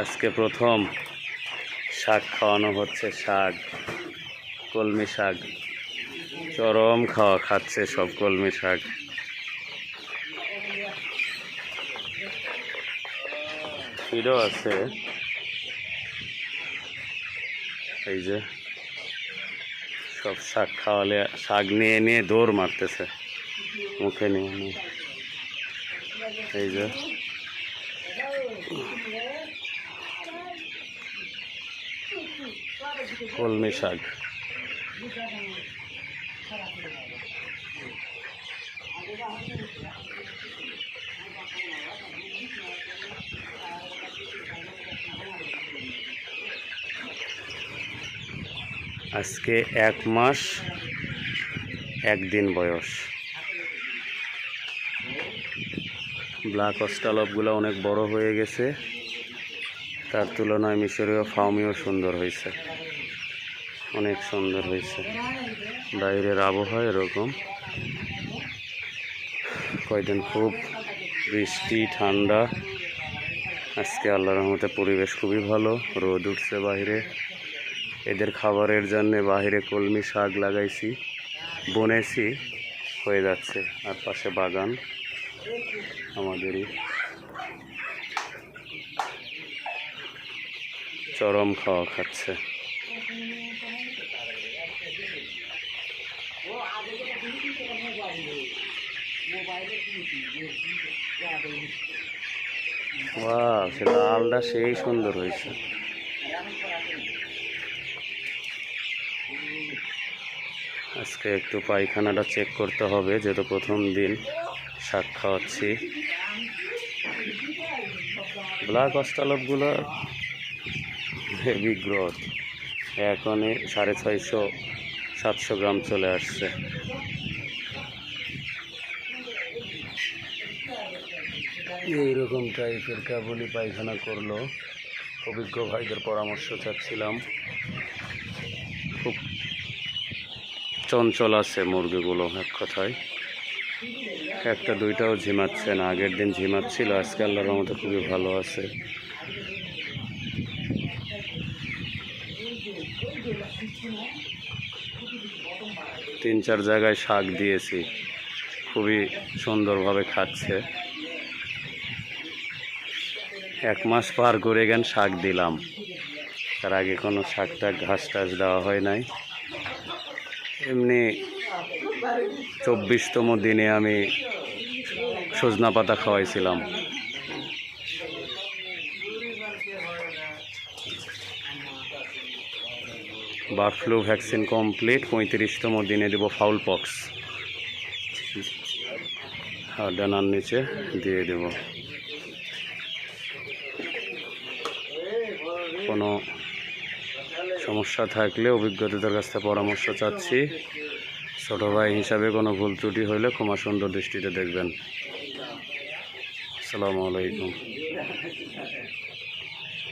আজকে প্রথম শাক খাওয়ানো হচ্ছে, শাক, কলমি শাক। চরম খাচ্ছে সব কলমি শাক। ফিডও আছে, এই যে সব শাক খাওয়ালে শাক নিয়ে নিয়ে দৌড় মারতেছে মুখে নিয়ে নিয়ে। এই যে কলমি শাক। আজকে 1 মাস 1 দিন বয়স। ব্ল্যাক অস্ট্রালপগুলো অনেক বড় হয়ে গেছে, তার তুলনায় মিশরীয় ফাউমিও সুন্দর হয়েছে, অনেক সুন্দর হয়েছে। বাইরের আবহাওয়া এরকম, কয়দিন খুব বৃষ্টি ঠান্ডা। আজকে আল্লাহর রহমতে পরিবেশ খুবই ভালো, রোদ উঠছে বাইরে। এদের খাবারের জন্য বাইরে কলমি শাক লাগাইছি, বুনেছি, হয়ে যাচ্ছে। আর পাশে বাগান আমাদেরই। চরম খাচ্ছে। ওয়াও, সে লালটা সেই সুন্দর হয়েছে। আজকে একটু পায়খানাটা চেক করতে হবে, যেহেতু প্রথম দিন শাক খাওয়াচ্ছি। ব্ল্যাক অস্ট্রালপগুলো হেভি গ্রোথ, এখনই 650-700 গ্রাম চলে আসছে। এইরকম টাইপের কাবুলি পায়খানা করলো, অভিজ্ঞ ভাইদের পরামর্শ চাচ্ছিলাম। খুব চঞ্চল আছে মুরগিগুলো, এক কথায়। একটা দুইটাও ঝিমাচ্ছে না, আগের দিন ঝিমাচ্ছিল, আজকে আল্লাহর রহমতে খুবই ভালো আছে। তিন চার জায়গায় শাক দিয়েছি, খুবই সুন্দরভাবে খাচ্ছে। 1 মাস পার করে গেন শাক দিলাম, তার আগে কোনো শাকটাক ঘাস টাস দেওয়া হয় নাই। এমনি 24তম দিনে আমি সজনা পাতা খাওয়াইছিলাম। বার্ড ফ্লু ভ্যাকসিন কমপ্লিট, 35তম দিনে দেব ফাউল পক্স, আর ডানার নিচে দিয়ে দেব। কোনো সমস্যা থাকলে অভিজ্ঞতাদের কাছ থেকে পরামর্শ চাচ্ছি। ছোটো ভাই হিসাবে কোনো ভুল ত্রুটি হলে ক্ষমা সুন্দর দৃষ্টিতে দেখবেন। আসসালামু আলাইকুম।